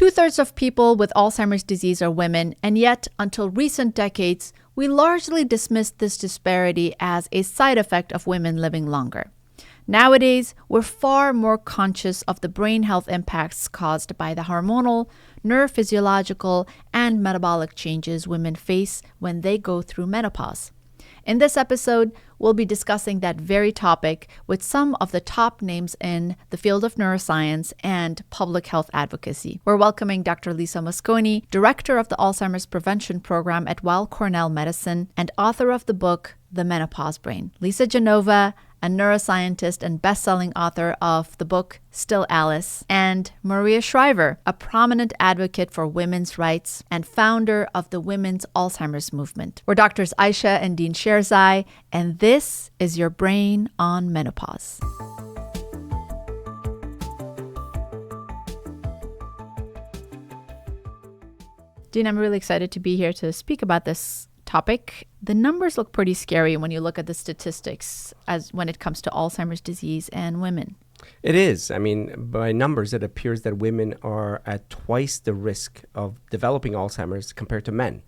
2/3 of people with Alzheimer's disease are women, and yet, until recent decades, we largely dismissed this disparity as a side effect of women living longer. Nowadays, we're far more conscious of the brain health impacts caused by the hormonal, neurophysiological, and metabolic changes women face when they go through menopause. In this episode, we'll be discussing that very topic with some of the top names in the field of neuroscience and public health advocacy. We're welcoming Dr. Lisa Mosconi, director of the Alzheimer's Prevention Program at Weill Cornell Medicine and author of the book, The Menopause Brain. Lisa Genova, a neuroscientist and best-selling author of the book Still Alice, and Maria Shriver, a prominent advocate for women's rights and founder of the Women's Alzheimer's Movement. We're Doctors Aisha and Dean Sherzai, and this is Your Brain on Menopause. Dean, I'm really excited to be here to speak about this topic. The numbers look pretty scary when you look at the statistics as when it comes to Alzheimer's disease and women. It is. I mean, by numbers, it appears that women are at twice the risk of developing Alzheimer's compared to men.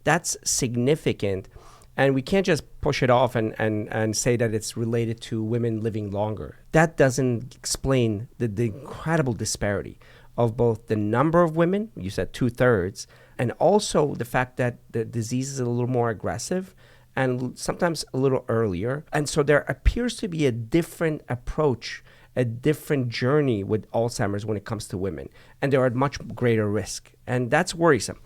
That's significant. And we can't just push it off and say that it's related to women living longer. That doesn't explain the incredible disparity of both the number of women, you said 2/3, and also the fact that the disease is a little more aggressive and sometimes a little earlier. And so there appears to be a different approach, a different journey with Alzheimer's when it comes to women. And they're at much greater risk. And that's worrisome.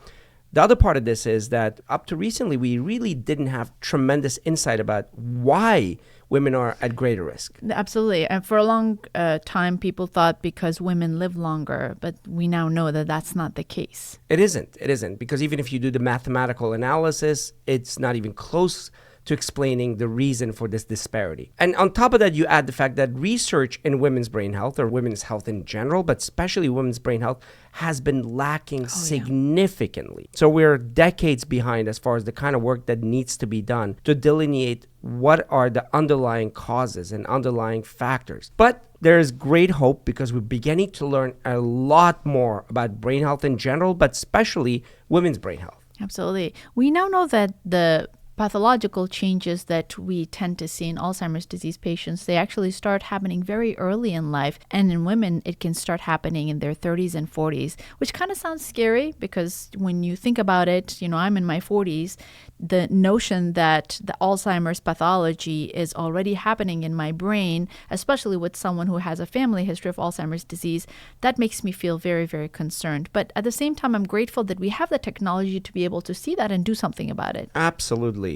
The other part of this is that up to recently, we really didn't have tremendous insight about why women are at greater risk. Absolutely. And for a long time, people thought because women live longer, but we now know that that's not the case. It isn't. Because even if you do the mathematical analysis, it's not even close to explaining the reason for this disparity. And on top of that, you add the fact that research in women's brain health, or women's health in general, but especially women's brain health, has been lacking significantly. So we're decades behind as far as the kind of work that needs to be done to delineate what are the underlying causes and underlying factors. But there is great hope because we're beginning to learn a lot more about brain health in general, but especially women's brain health. Absolutely. We now know that the pathological changes that we tend to see in Alzheimer's disease patients, they actually start happening very early in life. And in women, it can start happening in their 30s and 40s, which kind of sounds scary because when you think about it, I'm in my 40s, the notion that the Alzheimer's pathology is already happening in my brain, especially with someone who has a family history of Alzheimer's disease, that makes me feel very, very concerned. But at the same time, I'm grateful that we have the technology to be able to see that and do something about it. Absolutely.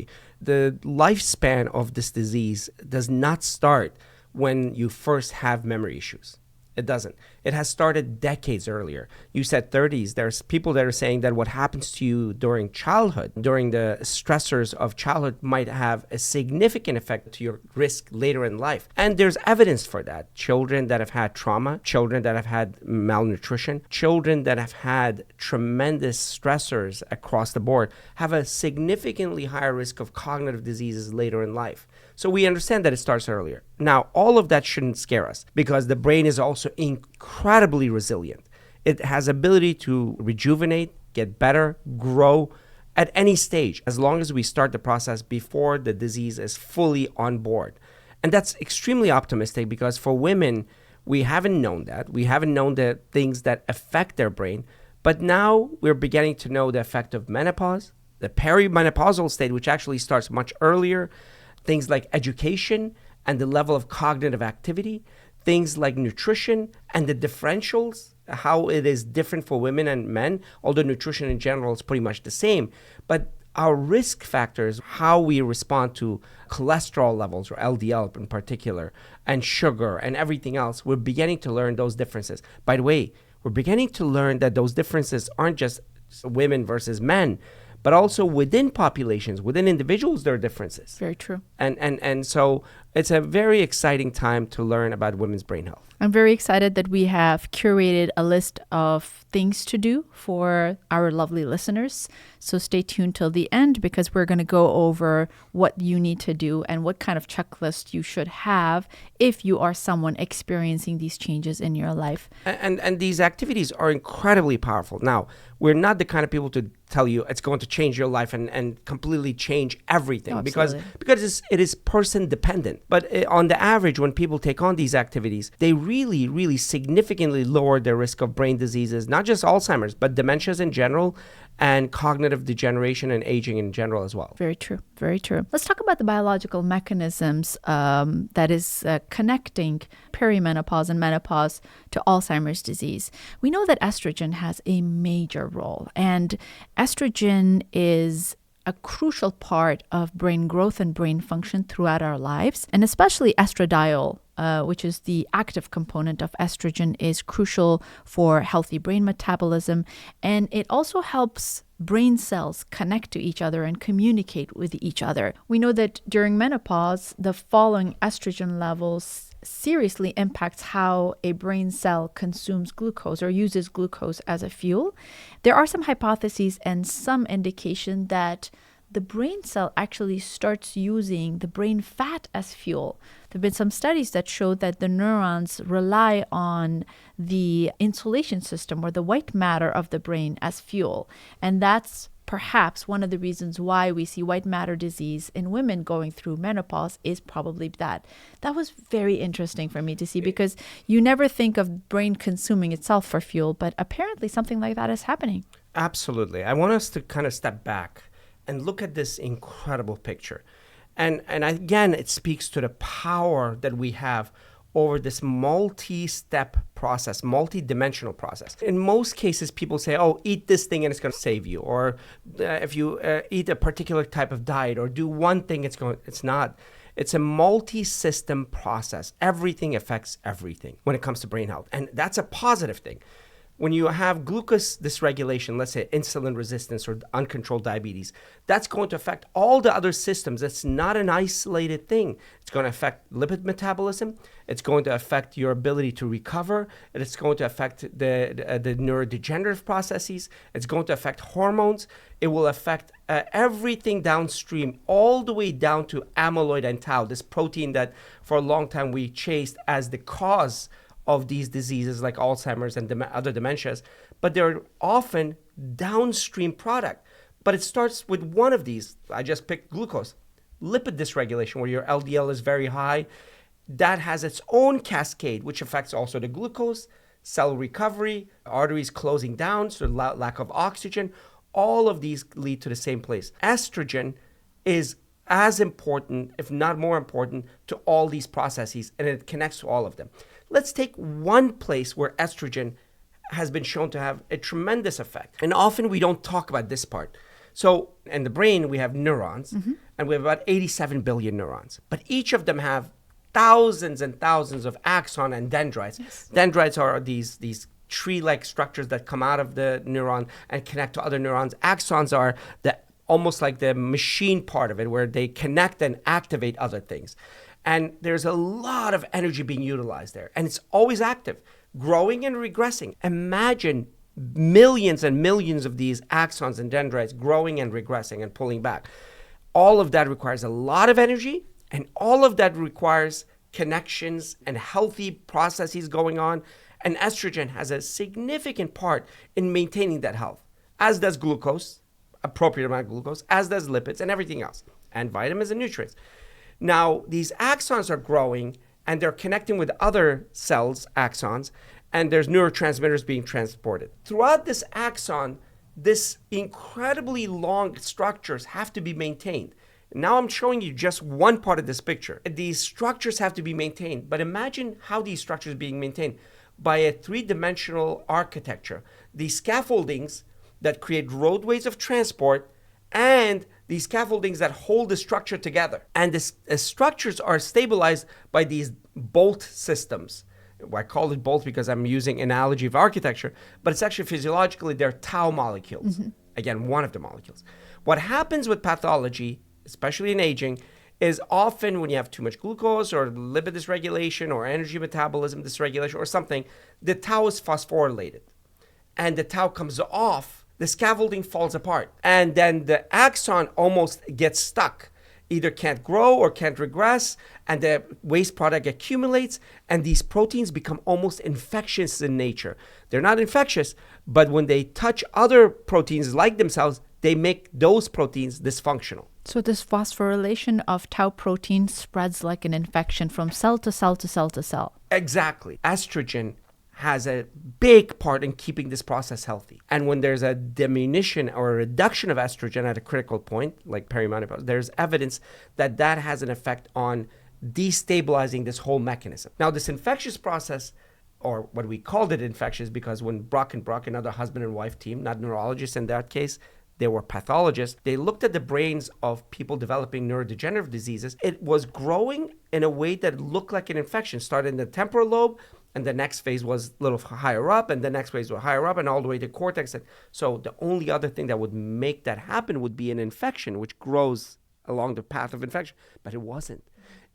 The lifespan of this disease does not start when you first have memory issues. It doesn't. It has started decades earlier. You said 30s. There's people that are saying that what happens to you during childhood, during the stressors of childhood, might have a significant effect to your risk later in life. And there's evidence for that. Children that have had trauma, children that have had malnutrition, children that have had tremendous stressors across the board have a significantly higher risk of cognitive diseases later in life. So we understand that it starts earlier. Now, all of that shouldn't scare us because the brain is also incredibly resilient. It has ability to rejuvenate, get better, grow at any stage, as long as we start the process before the disease is fully on board. And that's extremely optimistic because for women, we haven't known that. We haven't known the things that affect their brain. But now we're beginning to know the effect of menopause, the perimenopausal state, which actually starts much earlier, things like education and the level of cognitive activity, things like nutrition and the differentials, how it is different for women and men, although nutrition in general is pretty much the same. But our risk factors, how we respond to cholesterol levels, or LDL in particular, and sugar and everything else, we're beginning to learn those differences. By the way, we're beginning to learn that those differences aren't just women versus men, but also within populations, within individuals, there are differences. Very true. And so It's a very exciting time to learn about women's brain health. I'm very excited that we have curated a list of things to do for our lovely listeners. So stay tuned till the end, because we're going to go over what you need to do and what kind of checklist you should have if you are someone experiencing these changes in your life. And these activities are incredibly powerful. Now, we're not the kind of people to tell you it's going to change your life and completely change everything. Oh, because it is person dependent. But on the average, when people take on these activities, they really, really significantly lower their risk of brain diseases, not just Alzheimer's, but dementias in general, and cognitive degeneration and aging in general as well. Very true. Very true. Let's talk about the biological mechanisms that is connecting perimenopause and menopause to Alzheimer's disease. We know that estrogen has a major role, and estrogen is a crucial part of brain growth and brain function throughout our lives, and especially estradiol, which is the active component of estrogen, is crucial for healthy brain metabolism, and it also helps brain cells connect to each other and communicate with each other. We know that during menopause, the falling estrogen levels seriously impacts how a brain cell consumes glucose or uses glucose as a fuel. There are some hypotheses and some indication that the brain cell actually starts using the brain fat as fuel. There have been some studies that show that the neurons rely on the insulation system or the white matter of the brain as fuel. And that's perhaps one of the reasons why we see white matter disease in women going through menopause is probably that. That was very interesting for me to see, because you never think of brain consuming itself for fuel, but apparently something like that is happening. Absolutely. I want us to kind of step back and look at this incredible picture. And again, it speaks to the power that we have over this multi-step process, multi-dimensional process. In most cases, people say, oh, eat this thing and it's going to save you. Or if you eat a particular type of diet or do one thing, it's not. It's a multi-system process. Everything affects everything when it comes to brain health. And that's a positive thing. When you have glucose dysregulation, let's say insulin resistance or uncontrolled diabetes, that's going to affect all the other systems. It's not an isolated thing. It's going to affect lipid metabolism. It's going to affect your ability to recover. And it's going to affect the neurodegenerative processes. It's going to affect hormones. It will affect everything downstream, all the way down to amyloid and tau, this protein that for a long time we chased as the cause of these diseases like Alzheimer's and other dementias, but they're often downstream product. But it starts with one of these. I just picked glucose. Lipid dysregulation, where your LDL is very high, that has its own cascade, which affects also the glucose, cell recovery, arteries closing down, so lack of oxygen. All of these lead to the same place. Estrogen is as important, if not more important, to all these processes, and it connects to all of them. Let's take one place where estrogen has been shown to have a tremendous effect. And often we don't talk about this part. So in the brain, we have neurons, and we have about 87 billion neurons. But each of them have thousands and thousands of axons and dendrites. Yes. Dendrites are these tree-like structures that come out of the neuron and connect to other neurons. Axons are almost like the machine part of it, where they connect and activate other things. And there's a lot of energy being utilized there. And it's always active, growing and regressing. Imagine millions and millions of these axons and dendrites growing and regressing and pulling back. All of that requires a lot of energy, and all of that requires connections and healthy processes going on. And estrogen has a significant part in maintaining that health, as does glucose, appropriate amount of glucose, as does lipids and everything else, and vitamins and nutrients. Now, these axons are growing, and they're connecting with other cells, axons, and there's neurotransmitters being transported. Throughout this axon, this incredibly long structures have to be maintained. Now I'm showing you just one part of this picture. These structures have to be maintained, but imagine how these structures are being maintained by a three-dimensional architecture. These scaffoldings that create roadways of transport, and these scaffoldings that hold the structure together. And the structures are stabilized by these bolt systems. I call it bolt because I'm using analogy of architecture, but it's actually physiologically, they're tau molecules. Again, one of the molecules. What happens with pathology, especially in aging, is often when you have too much glucose or lipid dysregulation or energy metabolism dysregulation or something, the tau is phosphorylated. And the tau comes off, the scaffolding falls apart. And then the axon almost gets stuck, either can't grow or can't regress, and the waste product accumulates, and these proteins become almost infectious in nature. They're not infectious, but when they touch other proteins like themselves, they make those proteins dysfunctional. So this phosphorylation of tau protein spreads like an infection from cell to cell to cell to cell. Exactly. Estrogen has a big part in keeping this process healthy. And when there's a diminution or a reduction of estrogen at a critical point, like perimenopause, there's evidence that that has an effect on destabilizing this whole mechanism. Now, this infectious process, or what we called it infectious, because when Brock, another husband and wife team, not neurologists in that case, they were pathologists. They looked at the brains of people developing neurodegenerative diseases. It was growing in a way that looked like an infection. Started in the temporal lobe, and the next phase was a little higher up, and the next phase was higher up, and all the way to cortex. So the only other thing that would make that happen would be an infection, which grows along the path of infection. But it wasn't.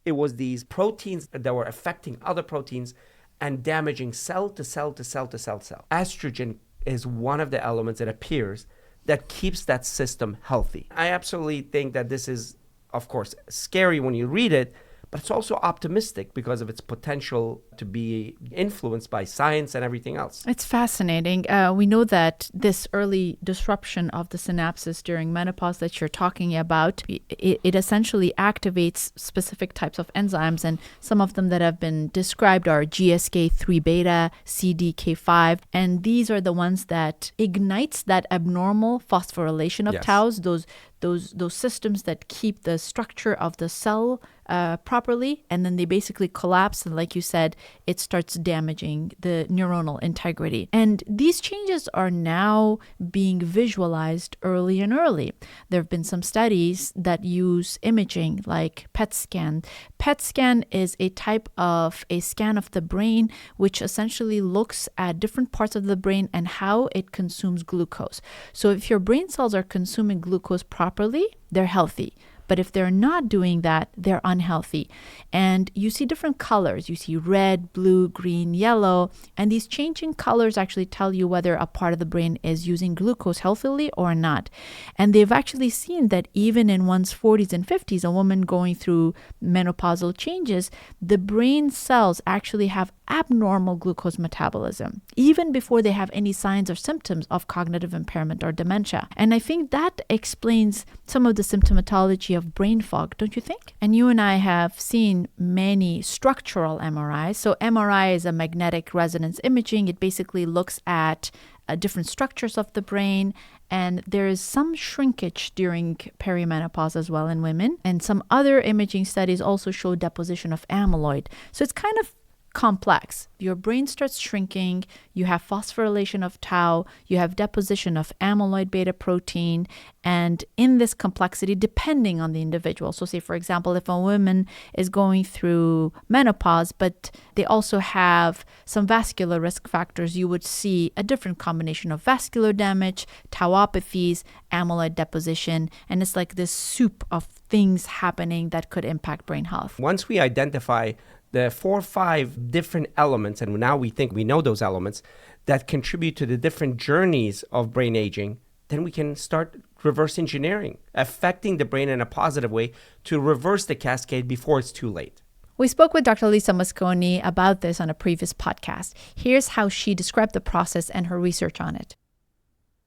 It was these proteins that were affecting other proteins and damaging cell to cell to cell to cell to cell. Estrogen is one of the elements, it appears, that keeps that system healthy. I absolutely think that this is, of course, scary when you read it, but it's also optimistic because of its potential to be influenced by science and everything else. It's fascinating. We know that this early disruption of the synapses during menopause that you're talking about, it essentially activates specific types of enzymes, and some of them that have been described are GSK3 beta, CDK5, and these are the ones that ignites that abnormal phosphorylation of Yes. taus, those systems that keep the structure of the cell properly, and then they basically collapse, and like you said, it starts damaging the neuronal integrity. And these changes are now being visualized early and early. There have been some studies that use imaging like PET scan. PET scan is a type of a scan of the brain which essentially looks at different parts of the brain and how it consumes glucose. So if your brain cells are consuming glucose properly, they're healthy. But if they're not doing that, they're unhealthy. And you see different colors. You see red, blue, green, yellow. And these changing colors actually tell you whether a part of the brain is using glucose healthily or not. And they've actually seen that even in one's 40s and 50s, a woman going through menopausal changes, the brain cells actually have abnormal glucose metabolism, even before they have any signs or symptoms of cognitive impairment or dementia. And I think that explains some of the symptomatology of brain fog, don't you think? And you and I have seen many structural MRIs. So MRI is a magnetic resonance imaging. It basically looks at different structures of the brain, and there is some shrinkage during perimenopause as well in women. And some other imaging studies also show deposition of amyloid. So it's kind of complex. Your brain starts shrinking, you have phosphorylation of tau, you have deposition of amyloid beta protein, and in this complexity, depending on the individual. So say, for example, if a woman is going through menopause, but they also have some vascular risk factors, you would see a different combination of vascular damage, tauopathies, amyloid deposition, and it's like this soup of things happening that could impact brain health. Once we identify the 4 or 5 different elements, and now we think we know those elements that contribute to the different journeys of brain aging, then we can start reverse engineering, affecting the brain in a positive way to reverse the cascade before it's too late. We spoke with Dr. Lisa Mosconi about this on a previous podcast. Here's how she described the process and her research on it.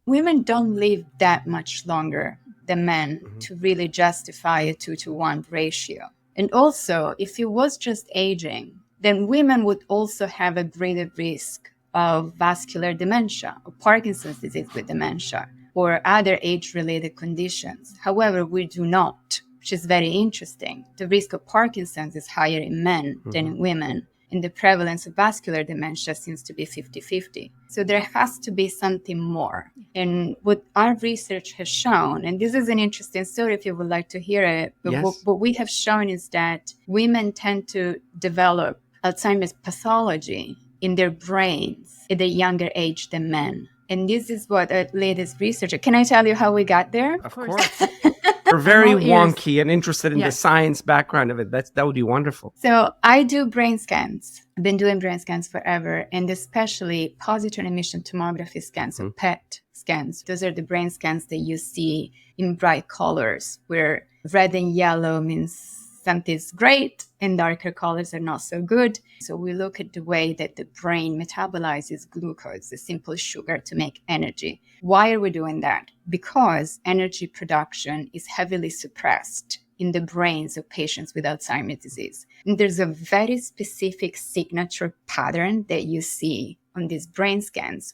Women don't live that much longer than men to really justify a 2-to-1 ratio. And also, if it was just aging, then women would also have a greater risk of vascular dementia, or Parkinson's disease with dementia, or other age-related conditions. However, we do not, which is very interesting. The risk of Parkinson's is higher in men than in women, and the prevalence of vascular dementia seems to be 50-50. So there has to be something more. And what our research has shown, and this is an interesting story if you would like to hear it, but Yes. what we have shown is that women tend to develop Alzheimer's pathology in their brains at a younger age than men. And this is what a latest researcher. Can I tell you how we got there? Of course. We're very I'm all ears. wonky and interested in the Yes. science background of it. That would be wonderful. So I do brain scans. I've been doing brain scans forever, and especially positron emission tomography scans, so PET scans. Those are the brain scans that you see in bright colors, where red and yellow means something's great and darker colors are not so good. So we look at the way that the brain metabolizes glucose, the simple sugar, to make energy. Why are we doing that? Because energy production is heavily suppressed in the brains of patients with Alzheimer's disease. And there's a very specific signature pattern that you see on these brain scans.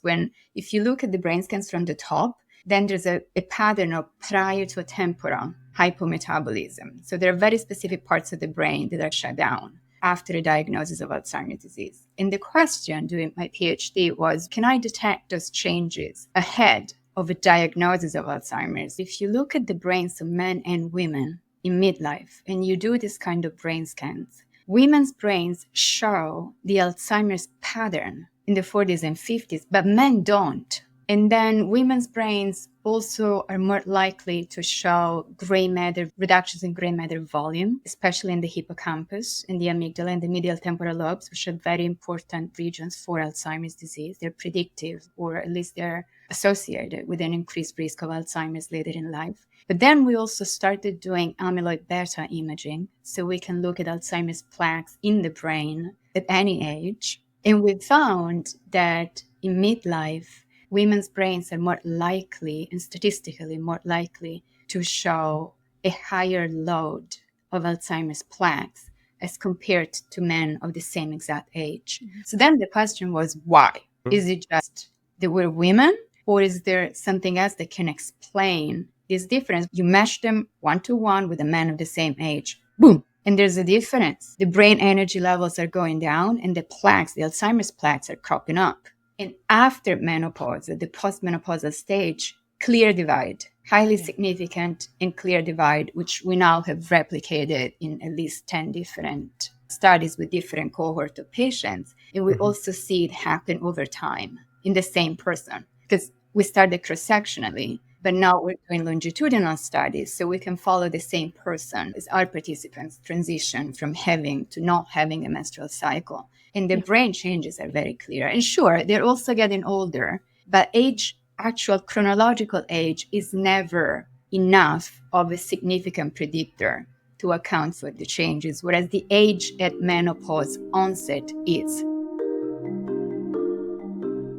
If you look at the brain scans from the top, then there's a pattern of prior to a temporal hypometabolism. So there are very specific parts of the brain that are shut down after a diagnosis of Alzheimer's disease. And the question during my PhD was, can I detect those changes ahead of a diagnosis of Alzheimer's? If you look at the brains of men and women in midlife, and you do this kind of brain scans, women's brains show the Alzheimer's pattern in the 40s and 50s, but men don't. And then women's brains also are more likely to show gray matter, reductions in gray matter volume, especially in the hippocampus, in the amygdala, and the medial temporal lobes, which are very important regions for Alzheimer's disease. They're predictive, or at least they're associated with an increased risk of Alzheimer's later in life. But then we also started doing amyloid beta imaging, so we can look at Alzheimer's plaques in the brain at any age. And we found that in midlife, women's brains are more likely, and statistically more likely, to show a higher load of Alzheimer's plaques as compared to men of the same exact age. So then the question was, why? Is it just that we're women, or is there something else that can explain this difference? You mesh them 1-to-1 with a man of the same age, boom, and there's a difference. The brain energy levels are going down, and the plaques, the Alzheimer's plaques, are cropping up. And after menopause, at the postmenopausal stage, clear divide, highly significant and clear divide, which we now have replicated in at least 10 different studies with different cohort of patients. And we also see it happen over time in the same person, because we started cross-sectionally, but now we're doing longitudinal studies, so we can follow the same person as our participants transition from having to not having a menstrual cycle. And the brain changes are very clear. And sure, they're also getting older, but age, actual chronological age, is never enough of a significant predictor to account for the changes, whereas the age at menopause onset is.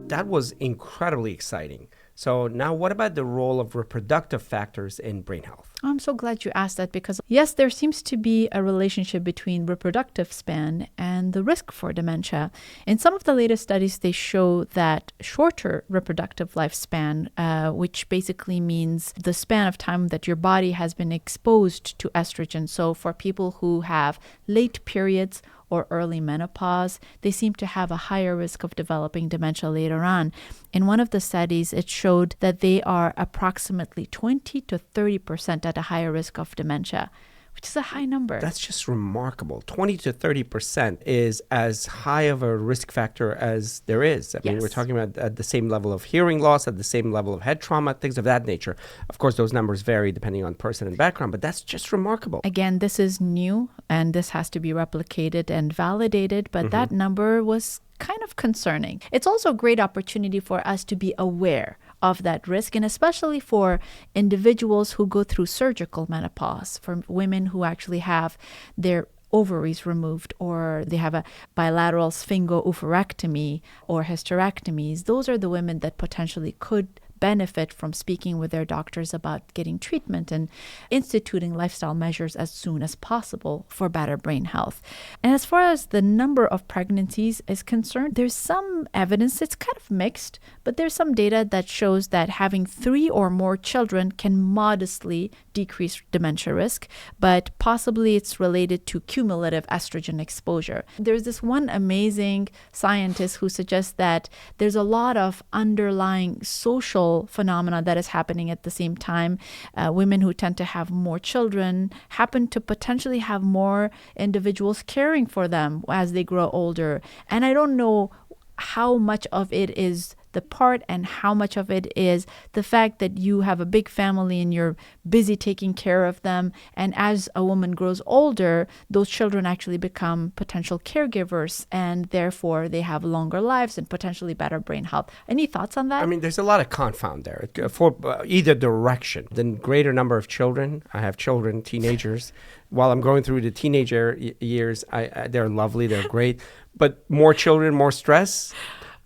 That was incredibly exciting. So now what about the role of reproductive factors in brain health? I'm so glad you asked that, because yes, there seems to be a relationship between reproductive span and the risk for dementia. In some of the latest studies, they show that shorter reproductive lifespan, which basically means the span of time that your body has been exposed to estrogen. So for people who have late periods or early menopause, they seem to have a higher risk of developing dementia later on. In one of the studies, it showed that they are approximately 20 to 30% at a higher risk of dementia, which is a high number. That's just remarkable. 20 to 30% is as high of a risk factor as there is. I mean, we're talking about at the same level of hearing loss, at the same level of head trauma, things of that nature. Of course, those numbers vary depending on person and background, but that's just remarkable. Again, this is new, and this has to be replicated and validated, but that number was kind of concerning. It's also a great opportunity for us to be aware of that risk, and especially for individuals who go through surgical menopause, for women who actually have their ovaries removed, or they have a bilateral sphingooophorectomy or hysterectomies. Those are the women that potentially could benefit from speaking with their doctors about getting treatment and instituting lifestyle measures as soon as possible for better brain health. And as far as the number of pregnancies is concerned, there's some evidence, it's kind of mixed, but there's some data that shows that having 3 or more children can modestly decrease dementia risk, but possibly it's related to cumulative estrogen exposure. There's this one amazing scientist who suggests that there's a lot of underlying social phenomena that is happening at the same time. Women who tend to have more children happen to potentially have more individuals caring for them as they grow older. And I don't know how much of it is the part and how much of it is the fact that you have a big family and you're busy taking care of them. And as a woman grows older, those children actually become potential caregivers, and therefore they have longer lives and potentially better brain health. Any thoughts on that? I mean, there's a lot of confound there for either direction. The greater number of children, I have children, teenagers. While I'm going through the teenager years, they're lovely, they're great. But more children, more stress.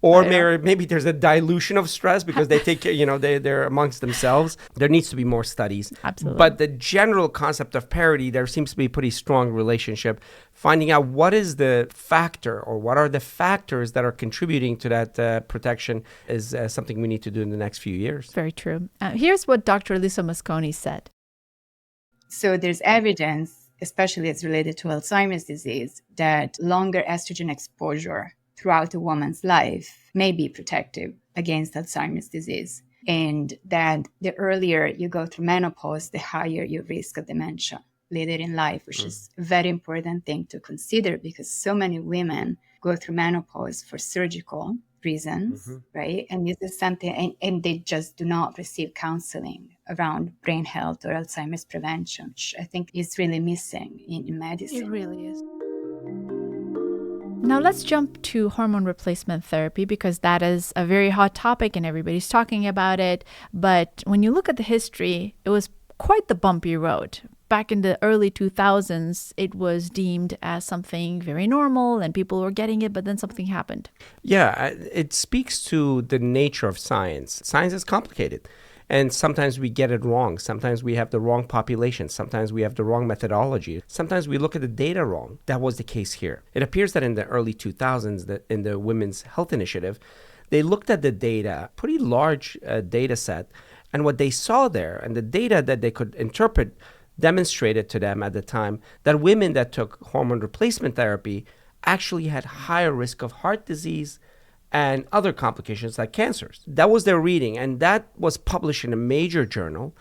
Or maybe there's a dilution of stress because they take care, they're amongst themselves. There needs to be more studies. Absolutely. But the general concept of parity, there seems to be a pretty strong relationship. Finding out what is the factor or what are the factors that are contributing to that protection is something we need to do in the next few years. Very true. Here's what Dr. Lisa Mosconi said. So there's evidence, especially as related to Alzheimer's disease, that longer estrogen exposure throughout a woman's life may be protective against Alzheimer's disease. And that the earlier you go through menopause, the higher your risk of dementia later in life, which is a very important thing to consider because so many women go through menopause for surgical reasons, right? And this is something, and they just do not receive counseling around brain health or Alzheimer's prevention, which I think is really missing in medicine. It really is. Now let's jump to hormone replacement therapy because that is a very hot topic and everybody's talking about it. But when you look at the history, it was quite the bumpy road. Back in the early 2000s, it was deemed as something very normal and people were getting it, but then something happened. Yeah, it speaks to the nature of science. Science is complicated. And sometimes we get it wrong. Sometimes we have the wrong population. Sometimes we have the wrong methodology. Sometimes we look at the data wrong. That was the case here. It appears that in the early 2000s, that in the Women's Health Initiative, they looked at the data, pretty large data set, and what they saw there, and the data that they could interpret demonstrated to them at the time that women that took hormone replacement therapy actually had higher risk of heart disease and other complications like cancers. That was their reading, and that was published in a major journal.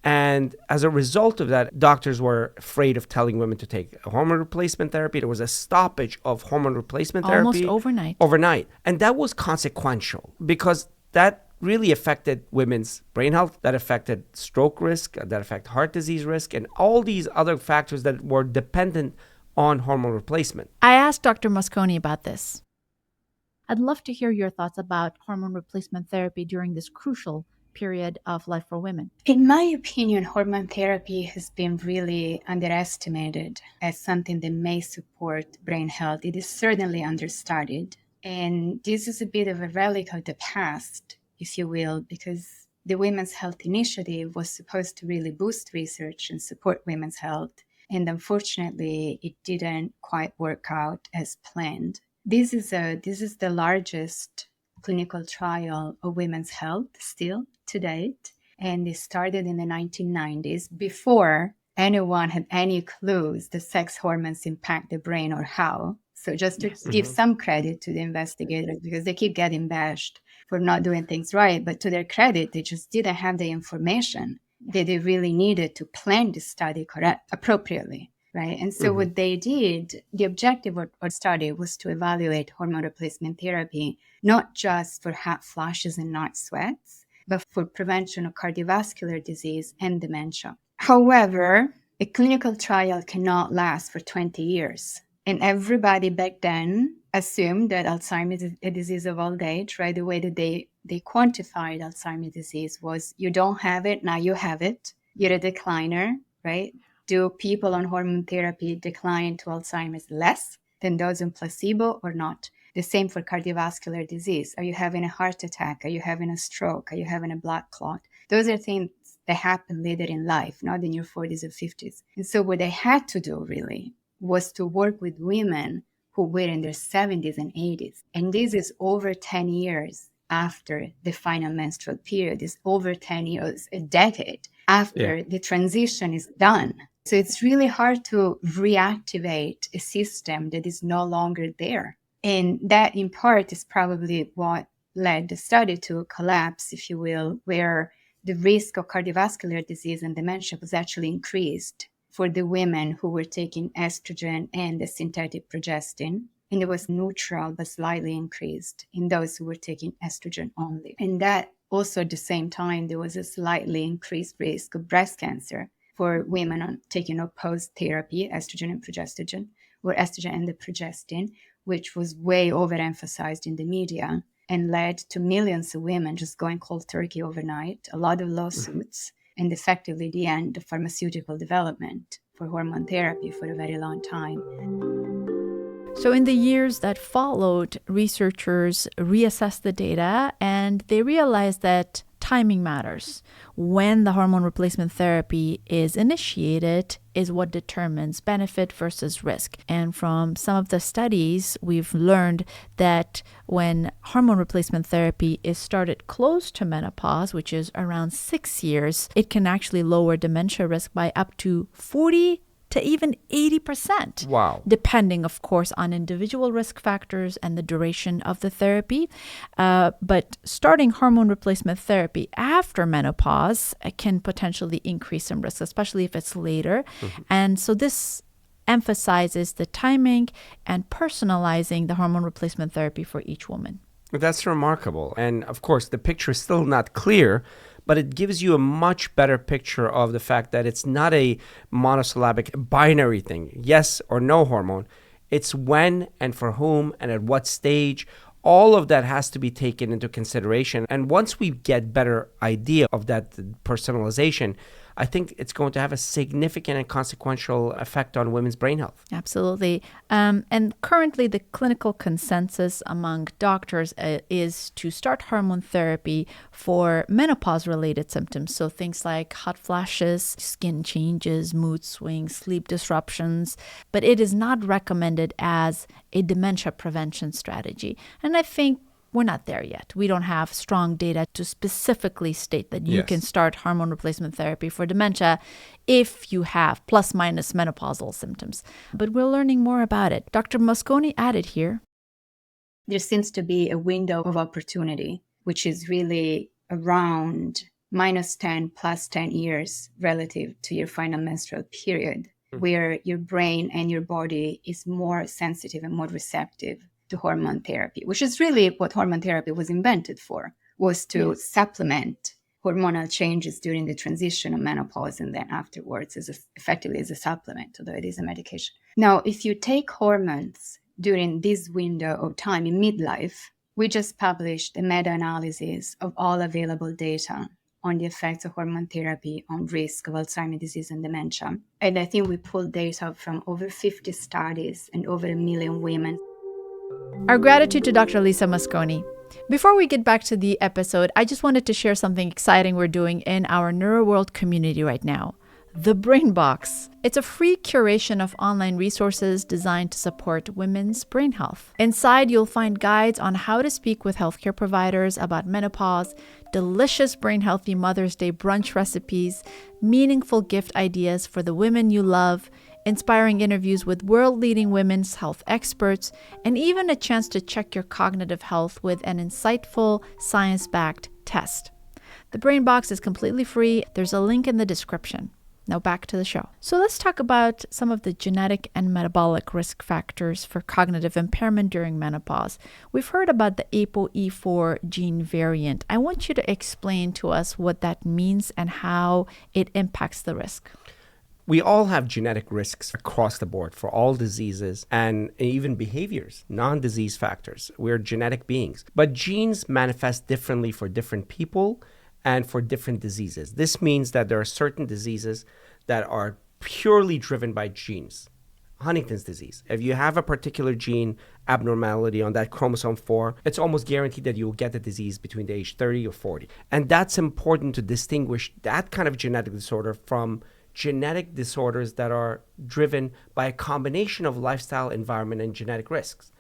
And as a result of that, doctors were afraid of telling women to take hormone replacement therapy. There was a stoppage of hormone replacement therapy. Almost overnight. And that was consequential because that really affected women's brain health, that affected stroke risk, that affected heart disease risk, and all these other factors that were dependent on hormone replacement. I asked Dr. Mosconi about this. I'd love to hear your thoughts about hormone replacement therapy during this crucial period of life for women. In my opinion, hormone therapy has been really underestimated as something that may support brain health. It is certainly understudied. And this is a bit of a relic of the past, if you will, because the Women's Health Initiative was supposed to really boost research and support women's health. And unfortunately, it didn't quite work out as planned. This is the largest clinical trial of women's health still to date, and it started in the 1990s before anyone had any clues that sex hormones impact the brain or how. So just to give some credit to the investigators because they keep getting bashed for not doing things right, but to their credit, they just didn't have the information that they really needed to plan the study appropriately. Right. And so what they did, the objective of our study was to evaluate hormone replacement therapy, not just for hot flashes and night sweats, but for prevention of cardiovascular disease and dementia. However, a clinical trial cannot last for 20 years. And everybody back then assumed that Alzheimer's is a disease of old age, right? The way that they quantified Alzheimer's disease was you don't have it, now you have it. You're a decliner, right? Do people on hormone therapy decline to Alzheimer's less than those on placebo or not? The same for cardiovascular disease. Are you having a heart attack? Are you having a stroke? Are you having a blood clot? Those are things that happen later in life, not in your 40s or 50s. And so what they had to do really was to work with women who were in their 70s and 80s. And this is over 10 years after the final menstrual period. It's over 10 years, a decade after the transition is done. So it's really hard to reactivate a system that is no longer there. And that in part is probably what led the study to collapse, if you will, where the risk of cardiovascular disease and dementia was actually increased for the women who were taking estrogen and the synthetic progestin. And it was neutral but slightly increased in those who were taking estrogen only. And that also at the same time, there was a slightly increased risk of breast cancer for women on taking opposed therapy, estrogen and progestogen, or estrogen and the progestin, which was way overemphasized in the media and led to millions of women just going cold turkey overnight, a lot of lawsuits, and effectively the end of pharmaceutical development for hormone therapy for a very long time. So in the years that followed, researchers reassessed the data and they realized that timing matters. When the hormone replacement therapy is initiated is what determines benefit versus risk. And from some of the studies, we've learned that when hormone replacement therapy is started close to menopause, which is around 6 years, it can actually lower dementia risk by up to 40 to even 80%. Wow. Depending, of course, on individual risk factors and the duration of the therapy. But starting hormone replacement therapy after menopause can potentially increase some risk, especially if it's later. Mm-hmm. And so this emphasizes the timing and personalizing the hormone replacement therapy for each woman. That's remarkable. And of course, the picture is still not clear, but it gives you a much better picture of the fact that it's not a monosyllabic binary thing, yes or no hormone. It's when and for whom and at what stage. All of that has to be taken into consideration. And once we get better idea of that personalization, I think it's going to have a significant and consequential effect on women's brain health. Absolutely. And currently, the clinical consensus among doctors is to start hormone therapy for menopause-related symptoms. So things like hot flashes, skin changes, mood swings, sleep disruptions. But it is not recommended as a dementia prevention strategy. And I think we're not there yet. We don't have strong data to specifically state that you can start hormone replacement therapy for dementia if you have plus minus menopausal symptoms. But we're learning more about it. Dr. Mosconi added here. There seems to be a window of opportunity, which is really around minus 10 plus 10 years relative to your final menstrual period, where your brain and your body is more sensitive and more receptive to hormone therapy, which is really what hormone therapy was invented for, was to supplement hormonal changes during the transition of menopause and then afterwards effectively as a supplement, although it is a medication. Now, if you take hormones during this window of time in midlife, we just published a meta-analysis of all available data on the effects of hormone therapy on risk of Alzheimer's disease and dementia. And I think we pulled data from over 50 studies and over 1 million women. Our gratitude to Dr. Lisa Mosconi. Before we get back to the episode, I just wanted to share something exciting we're doing in our NeuroWorld community right now. The Brain Box. It's a free curation of online resources designed to support women's brain health. Inside, you'll find guides on how to speak with healthcare providers about menopause, delicious brain-healthy Mother's Day brunch recipes, meaningful gift ideas for the women you love, inspiring interviews with world-leading women's health experts, and even a chance to check your cognitive health with an insightful, science-backed test. The Brain Box is completely free. There's a link in the description. Now back to the show. So let's talk about some of the genetic and metabolic risk factors for cognitive impairment during menopause. We've heard about the ApoE4 gene variant. I want you to explain to us what that means and how it impacts the risk. We all have genetic risks across the board for all diseases and even behaviors, non-disease factors. We're genetic beings. But genes manifest differently for different people and for different diseases. This means that there are certain diseases that are purely driven by genes. Huntington's disease. If you have a particular gene abnormality on that chromosome 4, it's almost guaranteed that you will get the disease between the age 30 or 40. And that's important to distinguish that kind of genetic disorder from genetic disorders that are driven by a combination of lifestyle, environment, and genetic risks.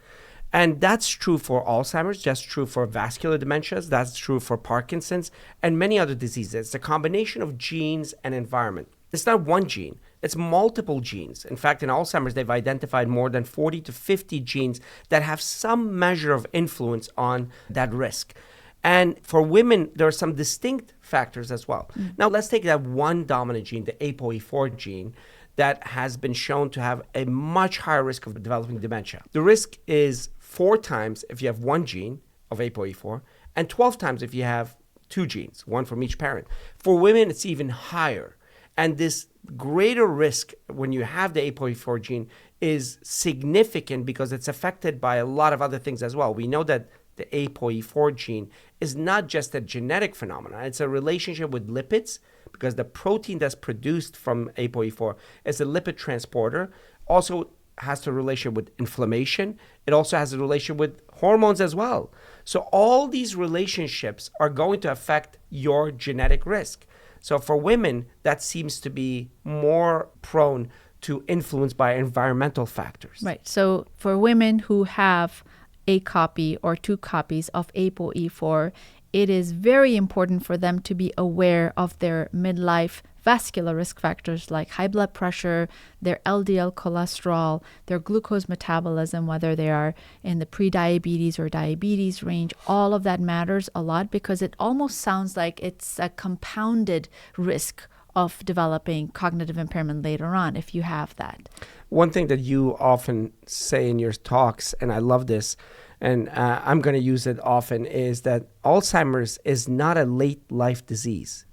And that's true for Alzheimer's, that's true for vascular dementias, that's true for Parkinson's, and many other diseases. It's a combination of genes and environment. It's not one gene, it's multiple genes. In fact, in Alzheimer's, they've identified more than 40 to 50 genes that have some measure of influence on that risk. And for women, there are some distinct factors as well. Now, let's take that one dominant gene, the ApoE4 gene, that has been shown to have a much higher risk of developing dementia. The risk is 4 times if you have one gene of ApoE4 and 12 times if you have 2 genes, one from each parent. For women, it's even higher. And this greater risk when you have the ApoE4 gene is significant because it's affected by a lot of other things as well. We know that the ApoE4 gene is not just a genetic phenomenon. It's a relationship with lipids because the protein that's produced from ApoE4 is a lipid transporter. Also has a relation with inflammation. It also has a relation with hormones as well. So all these relationships are going to affect your genetic risk. So for women, that seems to be more prone to influence by environmental factors. Right. So for women who have a copy or 2 copies of ApoE4, it is very important for them to be aware of their midlife vascular risk factors like high blood pressure, their LDL cholesterol, their glucose metabolism, whether they are in the prediabetes or diabetes range. All of that matters a lot because it almost sounds like it's a compounded risk of developing cognitive impairment later on if you have that. One thing that you often say in your talks, and I love this, and I'm going to use it often, is that Alzheimer's is not a late life disease.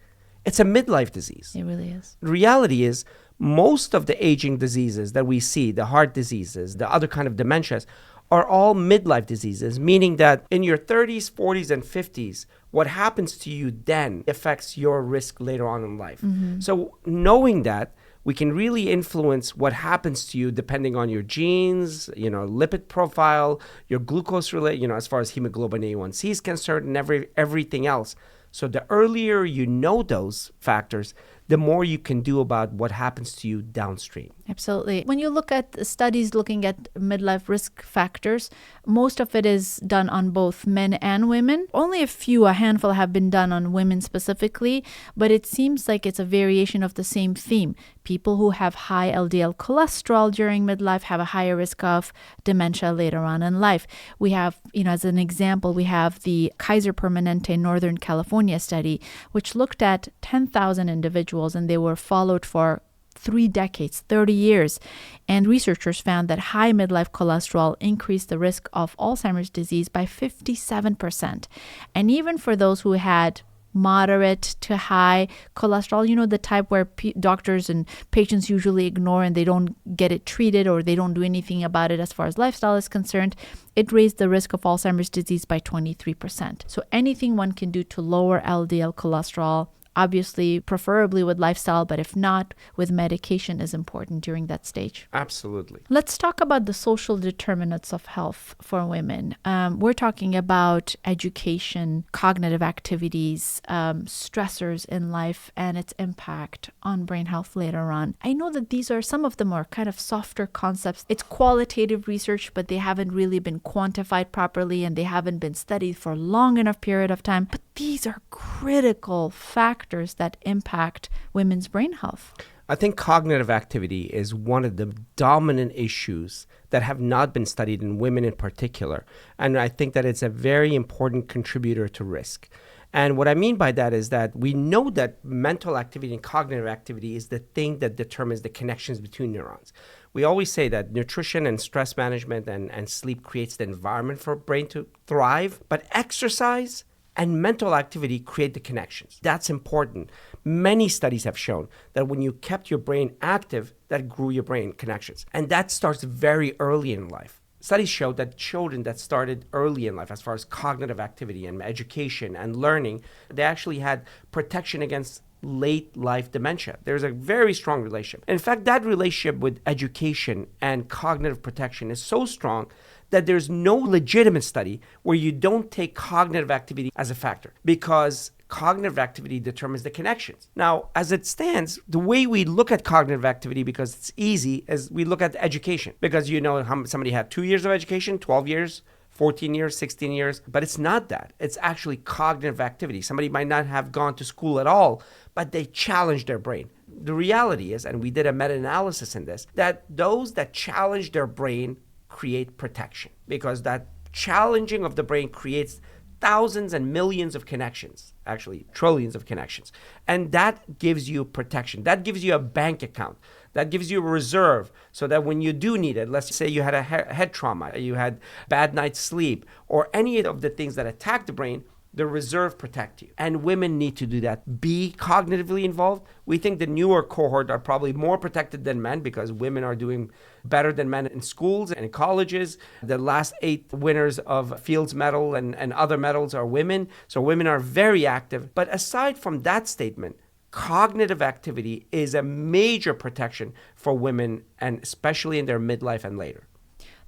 It's a midlife disease. It really is. The reality is most of the aging diseases that we see, the heart diseases, the other kind of dementias, are all midlife diseases, meaning that in your 30s, 40s, and 50s, what happens to you then affects your risk later on in life. Mm-hmm. So knowing that, we can really influence what happens to you depending on your genes, lipid profile, your glucose as far as hemoglobin A1C is concerned, and everything else. So the earlier you know those factors, the more you can do about what happens to you downstream. Absolutely. When you look at studies looking at midlife risk factors, most of it is done on both men and women. Only a handful have been done on women specifically, but it seems like it's a variation of the same theme. People who have high LDL cholesterol during midlife have a higher risk of dementia later on in life. We have, as an example, we have the Kaiser Permanente Northern California study, which looked at 10,000 individuals and they were followed for 3 decades, 30 years. And researchers found that high midlife cholesterol increased the risk of Alzheimer's disease by 57%. And even for those who had moderate to high cholesterol, the type where doctors and patients usually ignore and they don't get it treated or they don't do anything about it as far as lifestyle is concerned, it raised the risk of Alzheimer's disease by 23%. So anything one can do to lower LDL cholesterol, obviously, preferably with lifestyle, but if not, with medication is important during that stage. Absolutely. Let's talk about the social determinants of health for women. We're talking about education, cognitive activities, stressors in life, and its impact on brain health later on. I know that some of them are kind of softer concepts. It's qualitative research, but they haven't really been quantified properly and they haven't been studied for a long enough period of time. But these are critical factors that impact women's brain health. I think cognitive activity is one of the dominant issues that have not been studied in women in particular. And I think that it's a very important contributor to risk. And what I mean by that is that we know that mental activity and cognitive activity is the thing that determines the connections between neurons. We always say that nutrition and stress management and sleep creates the environment for a brain to thrive, but exercise and mental activity create the connections. That's important. Many studies have shown that when you kept your brain active, that grew your brain connections. And that starts very early in life. Studies show that children that started early in life, as far as cognitive activity and education and learning, they actually had protection against late life dementia. There's a very strong relationship. In fact, that relationship with education and cognitive protection is so strong that there's no legitimate study where you don't take cognitive activity as a factor, because cognitive activity determines the connections. Now, as it stands, the way we look at cognitive activity, because it's easy, is we look at education. Because how somebody had 2 years of education, 12 years, 14 years, 16 years, but it's not that. It's actually cognitive activity. Somebody might not have gone to school at all, but they challenged their brain. The reality is, and we did a meta-analysis in this, that those that challenge their brain create protection, because that challenging of the brain creates thousands and millions of connections, actually trillions of connections. And that gives you protection. That gives you a bank account. That gives you a reserve so that when you do need it, let's say you had a head trauma, you had bad night's sleep, or any of the things that attack the brain, the reserve protect you. And women need to do that. Be cognitively involved. We think the newer cohort are probably more protected than men because women are doing better than men in schools and in colleges. The last 8 winners of Fields Medal and other medals are women. So women are very active. But aside from that statement, cognitive activity is a major protection for women, and especially in their midlife and later.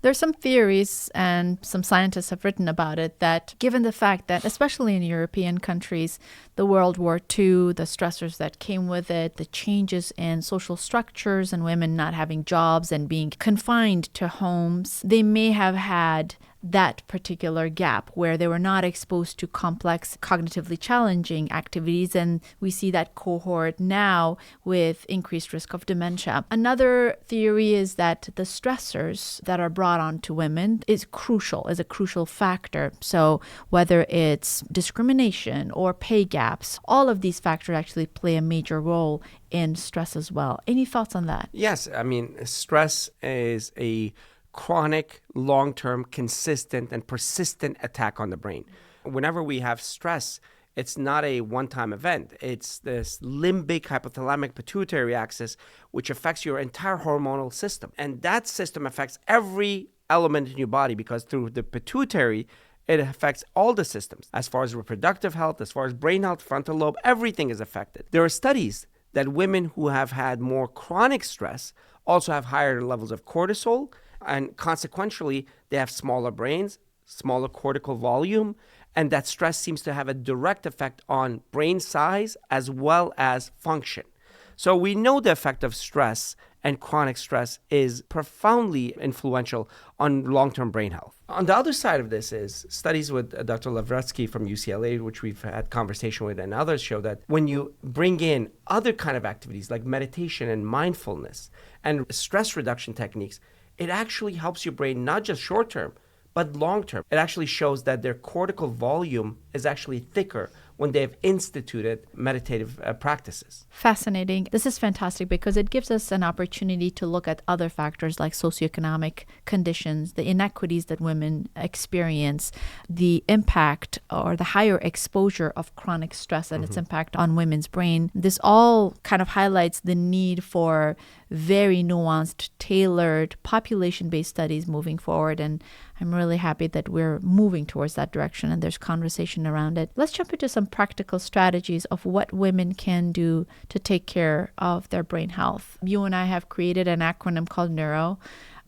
There's some theories, and some scientists have written about it, that given the fact that, especially in European countries, the World War II, the stressors that came with it, the changes in social structures and women not having jobs and being confined to homes, they may have had that particular gap where they were not exposed to complex, cognitively challenging activities. And we see that cohort now with increased risk of dementia. Another theory is that the stressors that are brought on to women is a crucial factor. So whether it's discrimination or pay gaps, all of these factors actually play a major role in stress as well. Any thoughts on that? Yes. I mean, stress is a chronic, long-term, consistent, and persistent attack on the brain. Whenever we have stress, it's not a one-time event. It's this limbic hypothalamic pituitary axis, which affects your entire hormonal system. And that system affects every element in your body because through the pituitary, it affects all the systems. As far as reproductive health, as far as brain health, frontal lobe, everything is affected. There are studies that women who have had more chronic stress also have higher levels of cortisol, and consequently, they have smaller brains, smaller cortical volume, and that stress seems to have a direct effect on brain size as well as function. So we know the effect of stress and chronic stress is profoundly influential on long-term brain health. On the other side of this is studies with Dr. Lavretzky from UCLA, which we've had conversation with, and others show that when you bring in other kind of activities like meditation and mindfulness and stress reduction techniques, it actually helps your brain not just short-term, but long-term. It actually shows that their cortical volume is actually thicker when they've instituted meditative practices. Fascinating. This is fantastic because it gives us an opportunity to look at other factors like socioeconomic conditions, the inequities that women experience, the impact or the higher exposure of chronic stress and its impact on women's brain. This all kind of highlights the need for very nuanced, tailored, population-based studies moving forward. And I'm really happy that we're moving towards that direction and there's conversation around it. Let's jump into some practical strategies of what women can do to take care of their brain health. You and I have created an acronym called NEURO,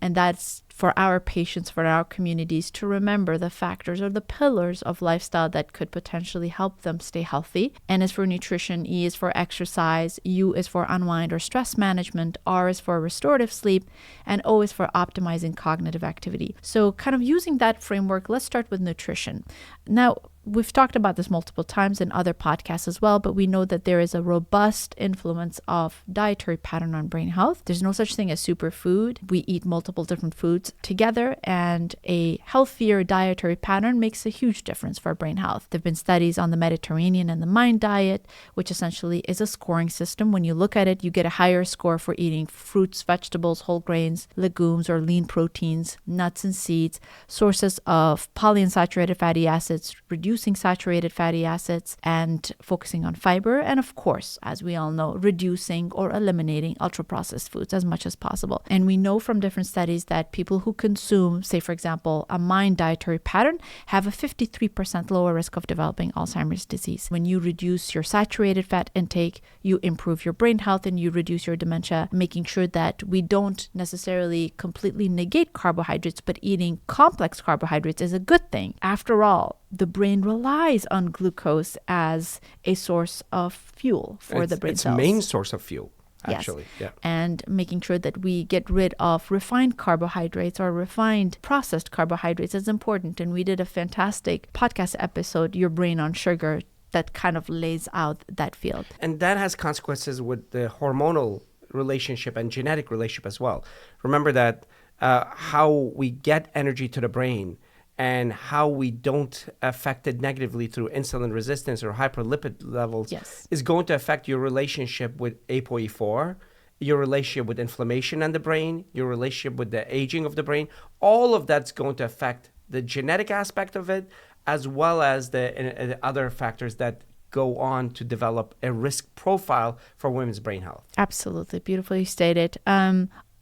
and that's for our patients, for our communities to remember the factors or the pillars of lifestyle that could potentially help them stay healthy. N is for nutrition, E is for exercise, U is for unwind or stress management, R is for restorative sleep, and O is for optimizing cognitive activity. So kind of using that framework, let's start with nutrition. Now, we've talked about this multiple times in other podcasts as well, but we know that there is a robust influence of dietary pattern on brain health. There's no such thing as superfood. We eat multiple different foods together, and a healthier dietary pattern makes a huge difference for brain health. There have been studies on the Mediterranean and the MIND diet, which essentially is a scoring system. When you look at it, you get a higher score for eating fruits, vegetables, whole grains, legumes, or lean proteins, nuts and seeds, sources of polyunsaturated fatty acids, reducing saturated fatty acids, and focusing on fiber. And of course, as we all know, reducing or eliminating ultra-processed foods as much as possible. And we know from different studies that people who consume, say, for example, a MIND dietary pattern have a 53% lower risk of developing Alzheimer's disease. When you reduce your saturated fat intake, you improve your brain health and you reduce your dementia, making sure that we don't necessarily completely negate carbohydrates, but eating complex carbohydrates is a good thing. After all, the brain relies on glucose as a source of fuel for the brain cells. It's main source of fuel, actually. Yes. Yeah. And making sure that we get rid of refined carbohydrates or refined processed carbohydrates is important. And we did a fantastic podcast episode, Your Brain on Sugar, that kind of lays out that field. And that has consequences with the hormonal relationship and genetic relationship as well. Remember that how we get energy to the brain and how we don't affect it negatively through insulin resistance or hyperlipid levels is going to affect your relationship with ApoE4, your relationship with inflammation in the brain, your relationship with the aging of the brain. All of that's going to affect the genetic aspect of it, as well as the other factors that go on to develop a risk profile for women's brain health. Absolutely. Beautifully stated.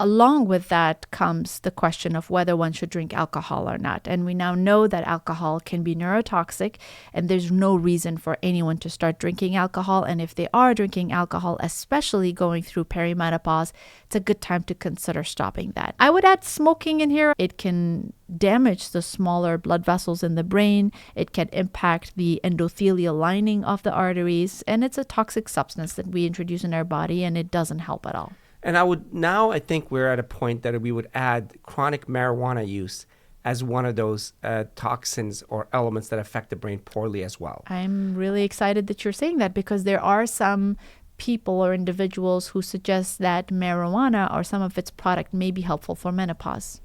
Along with that comes the question of whether one should drink alcohol or not. And we now know that alcohol can be neurotoxic, and there's no reason for anyone to start drinking alcohol. And if they are drinking alcohol, especially going through perimenopause, it's a good time to consider stopping that. I would add smoking in here. It can damage the smaller blood vessels in the brain. It can impact the endothelial lining of the arteries, and it's a toxic substance that we introduce in our body, and it doesn't help at all. And I think we're at a point that we would add chronic marijuana use as one of those toxins or elements that affect the brain poorly as well. I'm really excited that you're saying that, because there are some people or individuals who suggest that marijuana or some of its product may be helpful for menopause.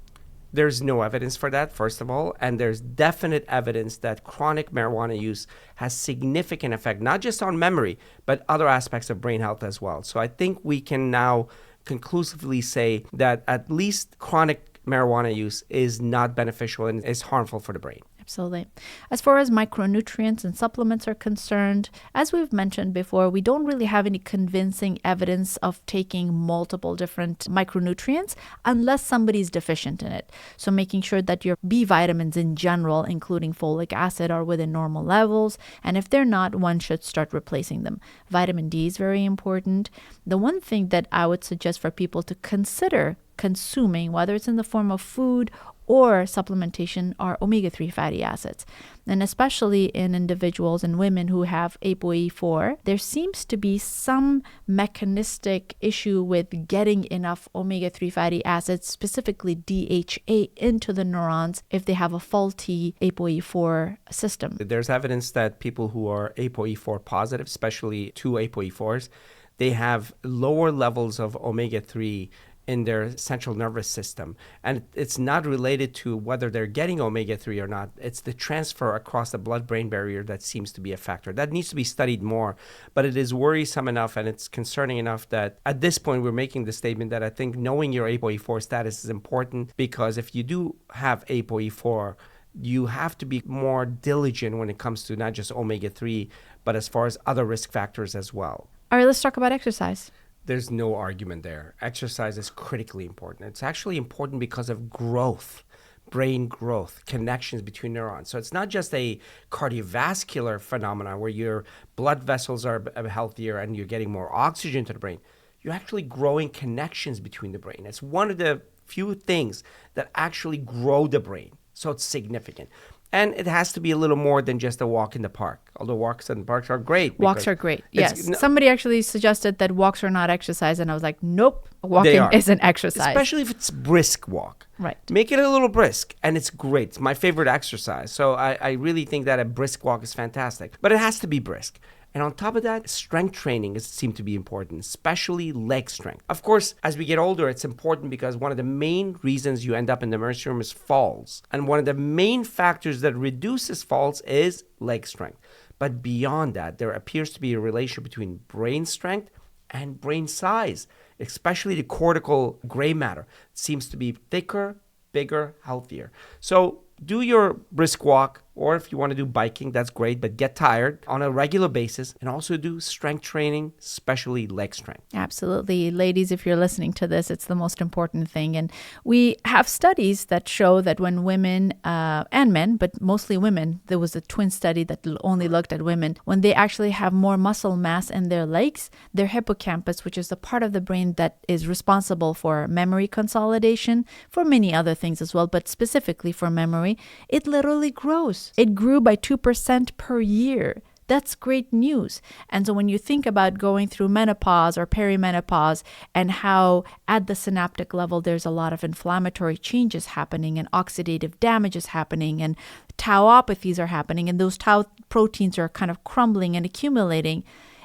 There's no evidence for that, first of all, and there's definite evidence that chronic marijuana use has significant effect, not just on memory, but other aspects of brain health as well. So I think we can now conclusively say that at least chronic marijuana use is not beneficial and is harmful for the brain. Absolutely. As far as micronutrients and supplements are concerned, as we've mentioned before, we don't really have any convincing evidence of taking multiple different micronutrients unless somebody's deficient in it. So making sure that your B vitamins in general, including folic acid, are within normal levels. And if they're not, one should start replacing them. Vitamin D is very important. The one thing that I would suggest for people to consider consuming, whether it's in the form of food or supplementation, are omega-3 fatty acids. And especially in individuals and women who have ApoE4, there seems to be some mechanistic issue with getting enough omega-3 fatty acids, specifically DHA, into the neurons if they have a faulty ApoE4 system. There's evidence that people who are ApoE4 positive, especially 2 ApoE4s, they have lower levels of omega-3 in their central nervous system. And it's not related to whether they're getting omega-3 or not. It's the transfer across the blood-brain barrier that seems to be a factor. That needs to be studied more, but it is worrisome enough and it's concerning enough that at this point we're making the statement that I think knowing your ApoE4 status is important, because if you do have ApoE4, you have to be more diligent when it comes to not just omega-3, but as far as other risk factors as well. All right, let's talk about exercise. There's no argument there. Exercise is critically important. It's actually important because of growth, brain growth, connections between neurons. So it's not just a cardiovascular phenomenon where your blood vessels are healthier and you're getting more oxygen to the brain. You're actually growing connections between the brain. It's one of the few things that actually grow the brain. So it's significant. And it has to be a little more than just a walk in the park, although walks in the parks are great. Walks are great, yes. Somebody actually suggested that walks are not exercise, and I was like, nope, walking is an exercise. Especially if it's brisk walk. Right. Make it a little brisk, and it's great. It's my favorite exercise. So I really think that a brisk walk is fantastic. But it has to be brisk. And on top of that, strength training seems to be important, especially leg strength. Of course, as we get older, it's important because one of the main reasons you end up in the emergency room is falls. And one of the main factors that reduces falls is leg strength. But beyond that, there appears to be a relationship between brain strength and brain size, especially the cortical gray matter. It seems to be thicker, bigger, healthier. So do your brisk walk, or if you want to do biking, that's great, but get tired on a regular basis, and also do strength training, especially leg strength. Absolutely. Ladies, if you're listening to this, it's the most important thing. And we have studies that show that when women and men, but mostly women, there was a twin study that only looked at women, when they actually have more muscle mass in their legs, their hippocampus, which is the part of the brain that is responsible for memory consolidation, for many other things as well, but specifically for memory, it literally grows. It grew by 2% per year. That's great news. And so when you think about going through menopause or perimenopause and how at the synaptic level there's a lot of inflammatory changes happening and oxidative damage is happening and tauopathies are happening and those tau proteins are kind of crumbling and accumulating,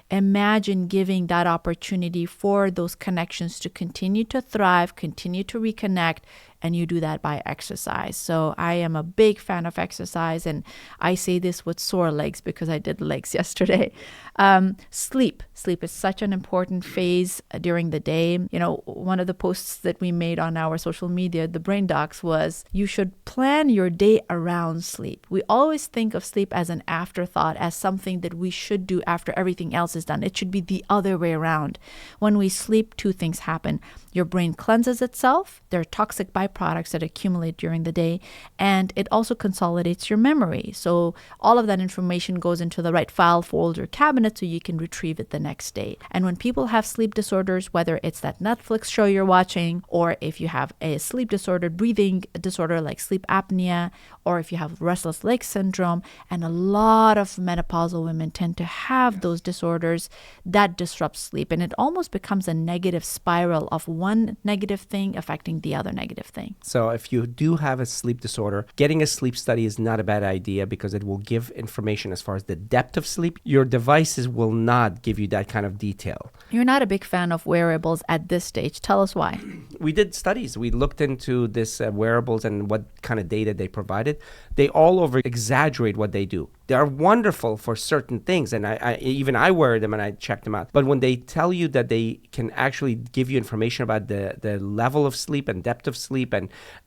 imagine giving that opportunity for those connections to continue to thrive, continue to reconnect, and you do that by exercise. So I am a big fan of exercise, and I say this with sore legs because I did legs yesterday. Sleep is such an important phase during the day. One of the posts that we made on our social media, the Brain Docs, was you should plan your day around sleep. We always think of sleep as an afterthought, as something that we should do after everything else is done. It should be the other way around. When we sleep, two things happen. Your brain cleanses itself. There are toxic byproducts that accumulate during the day, and it also consolidates your memory. So all of that information goes into the right file folder cabinet so you can retrieve it the next day. And when people have sleep disorders, whether it's that Netflix show you're watching, or if you have a sleep disordered breathing disorder like sleep apnea, or if you have restless leg syndrome, and a lot of menopausal women tend to have those disorders, that disrupts sleep. And it almost becomes a negative spiral of one negative thing affecting the other negative thing. So if you do have a sleep disorder, getting a sleep study is not a bad idea because it will give information as far as the depth of sleep. Your devices will not give you that kind of detail. You're not a big fan of wearables at this stage. Tell us why. We did studies. We looked into this wearables and what kind of data they provided. They all over exaggerate what they do. They are wonderful for certain things, and I wear them and I check them out. But when they tell you that they can actually give you information about the level of sleep and depth of sleep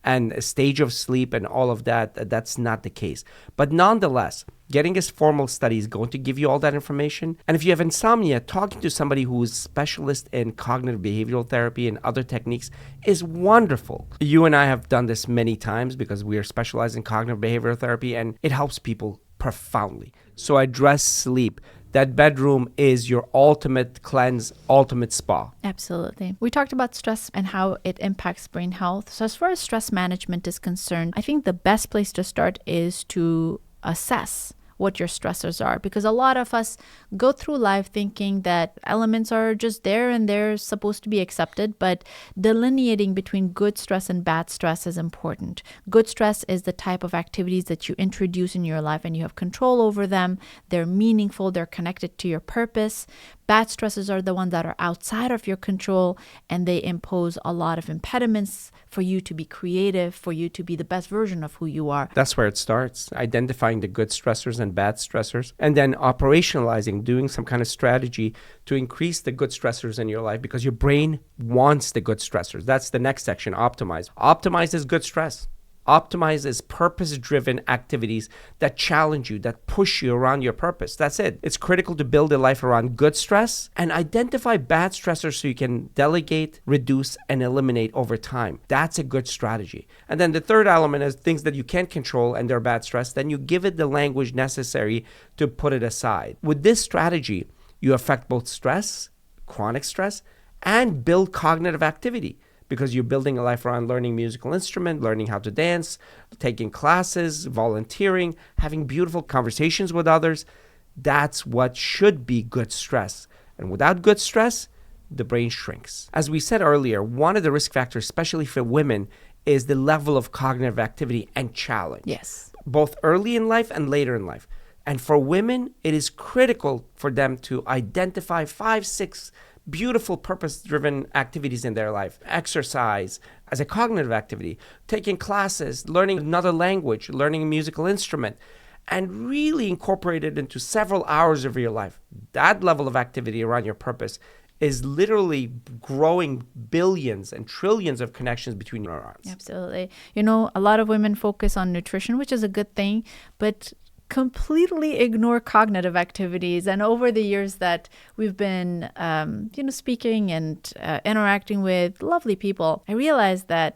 and stage of sleep and all of that, that's not the case. But nonetheless, getting a formal study is going to give you all that information. And if you have insomnia, talking to somebody who is specialist in cognitive behavioral therapy and other techniques is wonderful. You and I have done this many times because we are specialized in cognitive behavioral therapy, and it helps people profoundly. So address sleep. That bedroom is your ultimate cleanse, ultimate spa. Absolutely. We talked about stress and how it impacts brain health. So as far as stress management is concerned, I think the best place to start is to assess what your stressors are, because a lot of us go through life thinking that elements are just there and they're supposed to be accepted, but delineating between good stress and bad stress is important. Good stress is the type of activities that you introduce in your life and you have control over them. They're meaningful, they're connected to your purpose. Bad stresses are the ones that are outside of your control, and they impose a lot of impediments for you to be creative, for you to be the best version of who you are. That's where it starts, identifying the good stressors and bad stressors, and then operationalizing, doing some kind of strategy to increase the good stressors in your life, because your brain wants the good stressors. That's the next section, optimize. Optimize is good stress. Optimize is purpose-driven activities that challenge you, that push you around your purpose. That's it. It's critical to build a life around good stress and identify bad stressors so you can delegate, reduce, and eliminate over time. That's a good strategy. And then the third element is things that you can't control and they're bad stress. Then you give it the language necessary to put it aside. With this strategy, you affect both stress, chronic stress, and build cognitive activity, because you're building a life around learning musical instrument, learning how to dance, taking classes, volunteering, having beautiful conversations with others. That's what should be good stress. And without good stress, the brain shrinks. As we said earlier, one of the risk factors, especially for women, is the level of cognitive activity and challenge. Yes. Both early in life and later in life. And for women, it is critical for them to identify 5, 6 beautiful purpose-driven activities in their life. Exercise as a cognitive activity, taking classes, learning another language, learning a musical instrument, and really incorporate it into several hours of your life. That level of activity around your purpose is literally growing billions and trillions of connections between neurons. Absolutely. A lot of women focus on nutrition, which is a good thing, but completely ignore cognitive activities. And over the years that we've been, speaking and interacting with lovely people, I realized that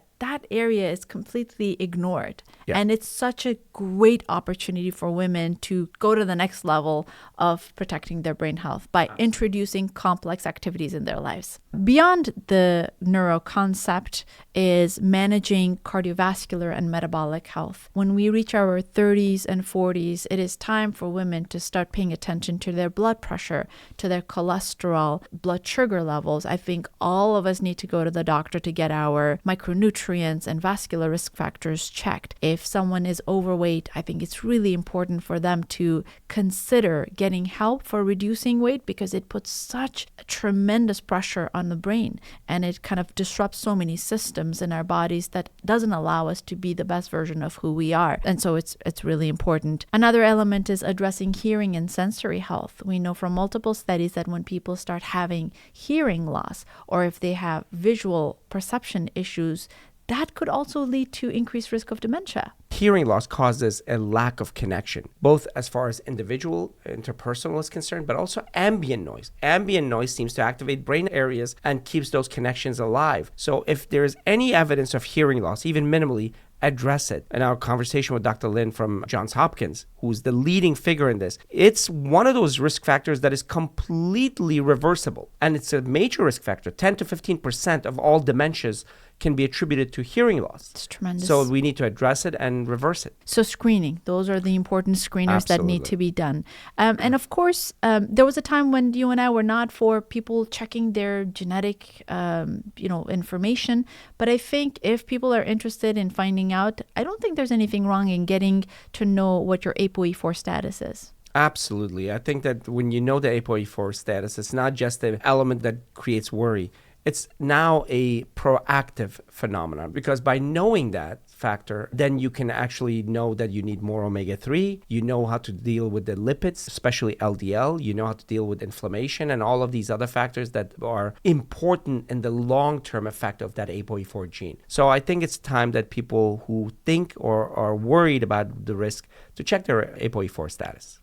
area is completely ignored. Yeah. And it's such a great opportunity for women to go to the next level of protecting their brain health by introducing complex activities in their lives. Beyond the neuro concept is managing cardiovascular and metabolic health. When we reach our 30s and 40s, it is time for women to start paying attention to their blood pressure, to their cholesterol, blood sugar levels. I think all of us need to go to the doctor to get our micronutrients nutrients and vascular risk factors checked. If someone is overweight, I think it's really important for them to consider getting help for reducing weight, because it puts such a tremendous pressure on the brain, and it kind of disrupts so many systems in our bodies that doesn't allow us to be the best version of who we are. And so it's really important. Another element is addressing hearing and sensory health. We know from multiple studies that when people start having hearing loss, or if they have visual perception issues, that could also lead to increased risk of dementia. Hearing loss causes a lack of connection, both as far as individual, interpersonal is concerned, but also ambient noise. Ambient noise seems to activate brain areas and keeps those connections alive. So if there's any evidence of hearing loss, even minimally, address it. In our conversation with Dr. Lynn from Johns Hopkins, who's the leading figure in this, it's one of those risk factors that is completely reversible. And it's a major risk factor. 10 to 15% of all dementias can be attributed to hearing loss. It's tremendous. So we need to address it and reverse it. So screening, those are the important screeners that need Absolutely. to be done. And of course, there was a time when you and I were not for people checking their genetic, information. But I think if people are interested in finding out, I don't think there's anything wrong in getting to know what your ApoE4 status is. Absolutely. I think that when you know the ApoE4 status, it's not just an element that creates worry. It's now a proactive phenomenon, because by knowing that factor, then you can actually know that you need more omega-3. You know how to deal with the lipids, especially LDL. You know how to deal with inflammation and all of these other factors that are important in the long-term effect of that ApoE4 gene. So I think it's time that people who think or are worried about the risk to check their ApoE4 status.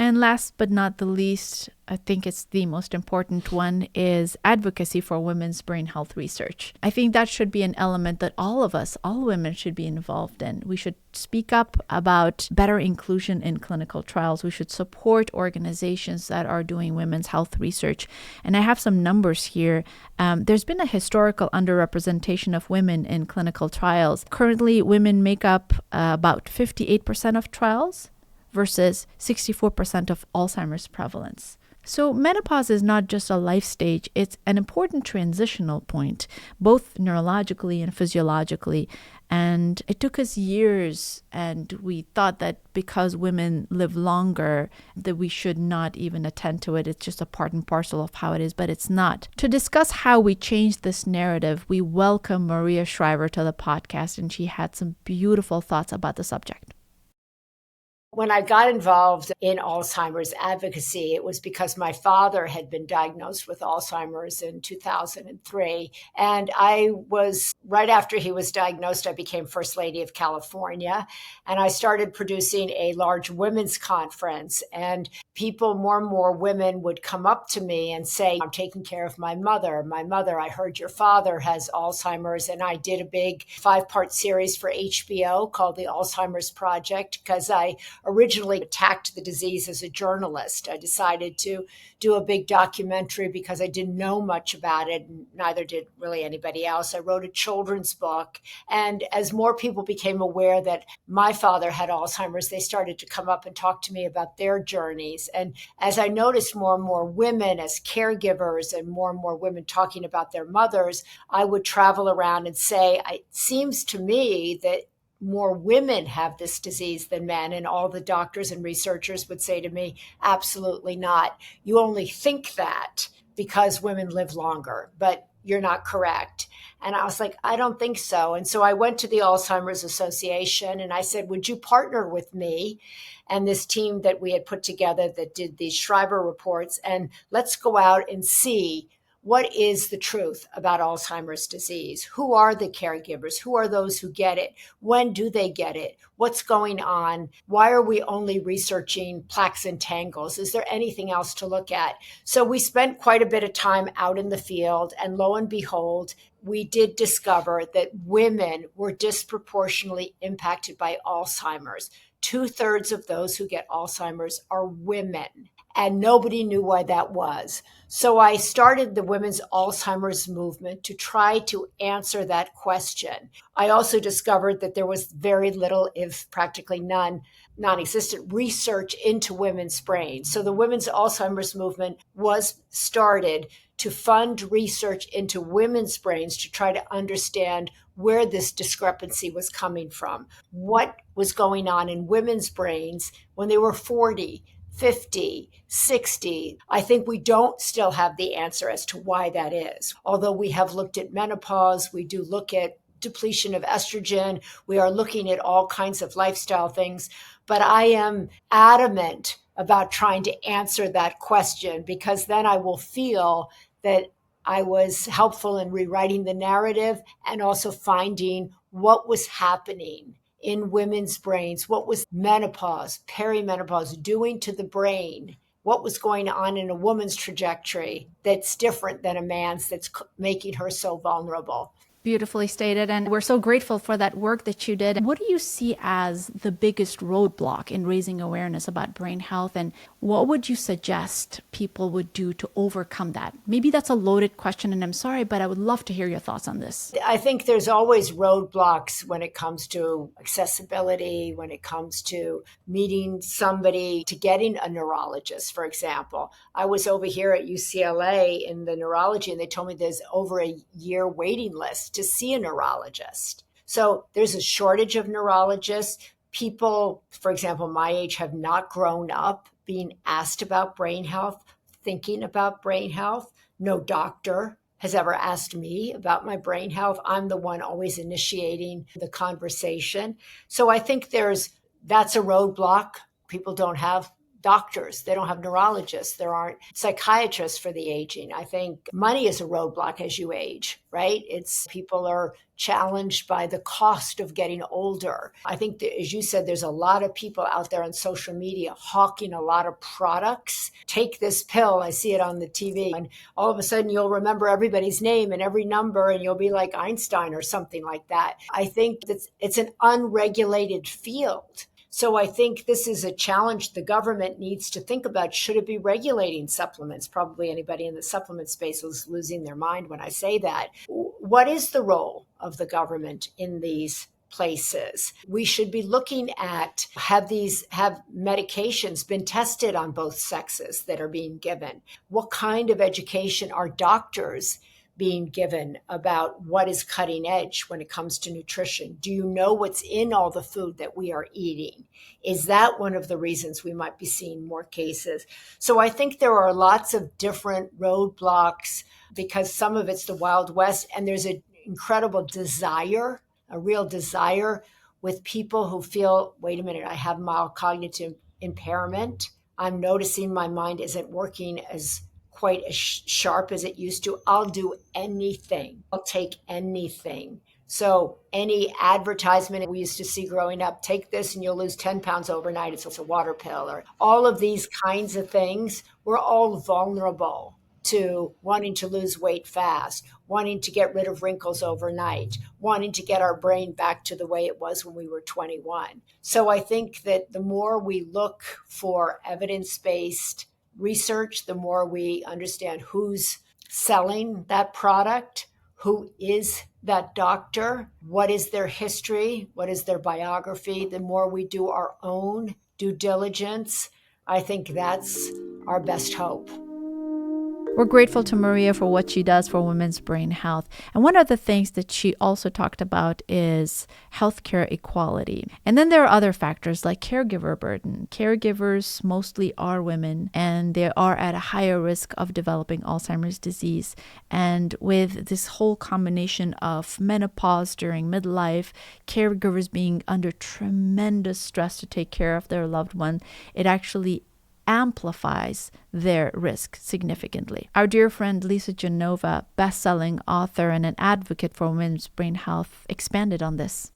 And last but not the least, I think it's the most important one, is advocacy for women's brain health research. I think that should be an element that all of us, all women, should be involved in. We should speak up about better inclusion in clinical trials. We should support organizations that are doing women's health research. And I have some numbers here. There's been a historical underrepresentation of women in clinical trials. Currently, women make up about 58% of trials, versus 64% of Alzheimer's prevalence. So menopause is not just a life stage, it's an important transitional point, both neurologically and physiologically. And it took us years, and we thought that because women live longer, that we should not even attend to it. It's just a part and parcel of how it is, but it's not. To discuss how we changed this narrative, we welcome Maria Shriver to the podcast, and she had some beautiful thoughts about the subject. When I got involved in Alzheimer's advocacy, it was because my father had been diagnosed with Alzheimer's in 2003. And I was, right after he was diagnosed, I became First Lady of California. And I started producing a large women's conference. And people, more and more women would come up to me and say, I'm taking care of my mother. My mother, I heard your father has Alzheimer's. And I did a big 5-part series for HBO called The Alzheimer's Project, because I originally attacked the disease as a journalist. I decided to do a big documentary because I didn't know much about it, and neither did really anybody else. I wrote a children's book. And as more people became aware that my father had Alzheimer's, they started to come up and talk to me about their journeys. And as I noticed more and more women as caregivers and more women talking about their mothers, I would travel around and say, it seems to me that more women have this disease than men. And all the doctors and researchers would say to me, absolutely not. You only think that because women live longer, but you're not correct. And I was like, I don't think so. And so I went to the Alzheimer's Association and I said, would you partner with me and this team that we had put together that did these Shriver reports, and let's go out and see what is the truth about Alzheimer's disease? Who are the caregivers? Who are those who get it? When do they get it? What's going on? Why are we only researching plaques and tangles? Is there anything else to look at? So we spent quite a bit of time out in the field, and lo and behold, we did discover that women were disproportionately impacted by Alzheimer's. 2/3 of those who get Alzheimer's are women, and nobody knew why that was. So I started the women's Alzheimer's movement to try to answer that question. I also discovered that there was very little, if practically none, non-existent research into women's brains. So the women's Alzheimer's movement was started to fund research into women's brains to try to understand where this discrepancy was coming from, what was going on in women's brains when they were 40, 50, 60. I think we don't still have the answer as to why that is. Although we have looked at menopause, we do look at depletion of estrogen, we are looking at all kinds of lifestyle things. But I am adamant about trying to answer that question, because then I will feel that I was helpful in rewriting the narrative and also finding what was happening in women's brains, what was menopause, perimenopause doing to the brain, what was going on in a woman's trajectory that's different than a man's, that's making her so vulnerable. Beautifully stated. And we're so grateful for that work that you did. What do you see as the biggest roadblock in raising awareness about brain health? And what would you suggest people would do to overcome that? Maybe that's a loaded question, and I'm sorry, but I would love to hear your thoughts on this. I think there's always roadblocks when it comes to accessibility, when it comes to meeting somebody, to getting a neurologist, for example. I was over here at UCLA in the neurology, and they told me there's over a year waiting list to see a neurologist. So there's a shortage of neurologists. People, for example, my age, have not grown up being asked about brain health, thinking about brain health. No doctor has ever asked me about my brain health. I'm the one always initiating the conversation. So I think that's a roadblock. People don't have doctors. They don't have neurologists. There aren't psychiatrists for the aging. I think money is a roadblock as you age, right? It's people are challenged by the cost of getting older. I think that, as you said, there's a lot of people out there on social media hawking a lot of products. Take this pill. I see it on the TV. And all of a sudden you'll remember everybody's name and every number, and you'll be like Einstein or something like that. I think that it's an unregulated field. So I think this is a challenge the government needs to think about. Should it be regulating supplements? Probably anybody in the supplement space is losing their mind when I say that. What is the role of the government in these places? We should be looking at, have medications been tested on both sexes that are being given? What kind of education are doctors being given about what is cutting edge when it comes to nutrition? Do you know what's in all the food that we are eating? Is that one of the reasons we might be seeing more cases? So I think there are lots of different roadblocks, because some of it's the Wild West, and there's an incredible desire, a real desire with people who feel, wait a minute, I have mild cognitive impairment. I'm noticing my mind isn't working as quite as sharp as it used to. I'll do anything. I'll take anything. So any advertisement we used to see growing up, take this and you'll lose 10 pounds overnight. It's a water pill, or all of these kinds of things. We're all vulnerable to wanting to lose weight fast, wanting to get rid of wrinkles overnight, wanting to get our brain back to the way it was when we were 21. So I think that the more we look for evidence-based research, the more we understand who's selling that product, who is that doctor, what is their history, what is their biography. The more we do our own due diligence, I think that's our best hope. We're grateful to Maria for what she does for women's brain health. And one of the things that she also talked about is healthcare equality. And then there are other factors like caregiver burden. Caregivers mostly are women, and they are at a higher risk of developing Alzheimer's disease. And with this whole combination of menopause during midlife, caregivers being under tremendous stress to take care of their loved one, it actually amplifies their risk significantly. Our dear friend Lisa Genova, best-selling author and an advocate for women's brain health, expanded on this.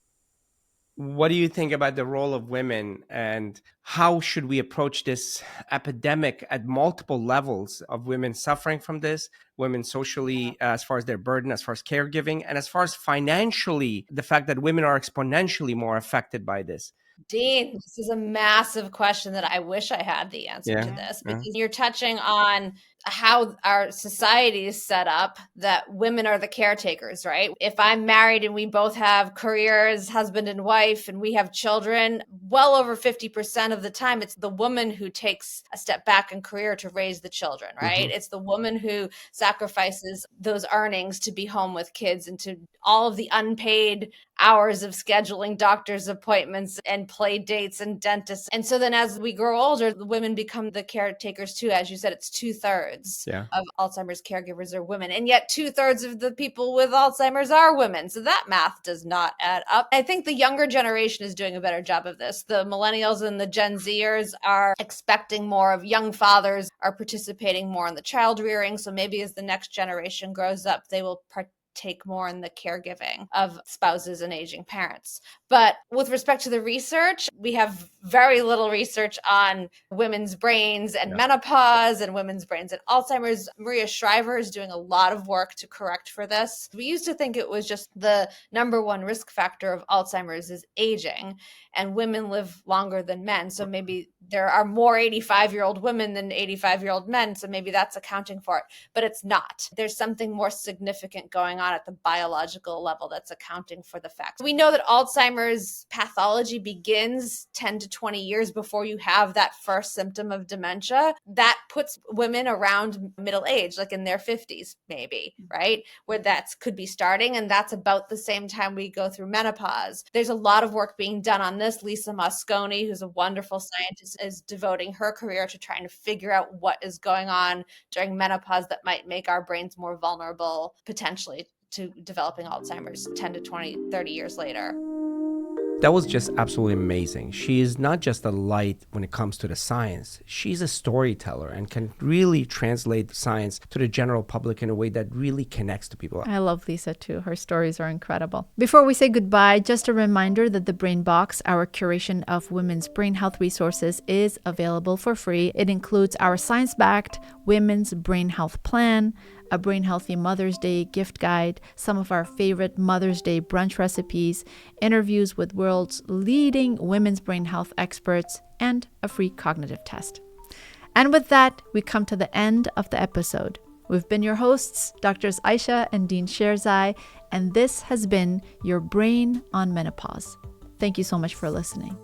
What do you think about the role of women, and how should we approach this epidemic at multiple levels of women suffering from this, women socially, as far as their burden, as far as caregiving, and as far as financially, the fact that women are exponentially more affected by this? Dean, this is a massive question that I wish I had the answer to this, because you're touching on how our society is set up, that women are the caretakers, right? If I'm married and we both have careers, husband and wife, and we have children, well over 50% of the time, it's the woman who takes a step back in career to raise the children, right? It's the woman who sacrifices those earnings to be home with kids and to all of the unpaid hours of scheduling doctor's appointments and play dates and dentists. And so then as we grow older, the women become the caretakers too. As you said, it's 2/3 of Alzheimer's caregivers are women. And yet 2/3 of the people with Alzheimer's are women. So that math does not add up. I think the younger generation is doing a better job of this. The millennials and the Gen Zers are expecting more of young fathers, are participating more in the child rearing. So maybe as the next generation grows up, they will take more in the caregiving of spouses and aging parents. But with respect to the research, we have very little research on women's brains and menopause and women's brains and Alzheimer's. Maria Shriver is doing a lot of work to correct for this. We used to think it was just the number one risk factor of Alzheimer's is aging, and women live longer than men. So maybe there are more 85-year-old women than 85-year-old men. So maybe that's accounting for it, but it's not. There's something more significant going on at the biological level that's accounting for the fact. We know that Alzheimer's pathology begins 10 to 20 years before you have that first symptom of dementia. That puts women around middle age, like in their 50s, maybe, right? Where that could be starting. And that's about the same time we go through menopause. There's a lot of work being done on this. Lisa Mosconi, who's a wonderful scientist, is devoting her career to trying to figure out what is going on during menopause that might make our brains more vulnerable potentially to developing Alzheimer's 10 to 20, 30 years later. That was just absolutely amazing. She is not just a light when it comes to the science. She's a storyteller and can really translate science to the general public in a way that really connects to people. I love Lisa too. Her stories are incredible. Before we say goodbye, just a reminder that the Brain Box, our curation of women's brain health resources, is available for free. It includes our science-backed Women's Brain Health Plan, a Brain Healthy Mother's Day gift guide, some of our favorite Mother's Day brunch recipes, interviews with world's leading women's brain health experts, and a free cognitive test. And with that, we come to the end of the episode. We've been your hosts, Drs. Aisha and Dean Sherzai, and this has been your Brain on Menopause. Thank you so much for listening.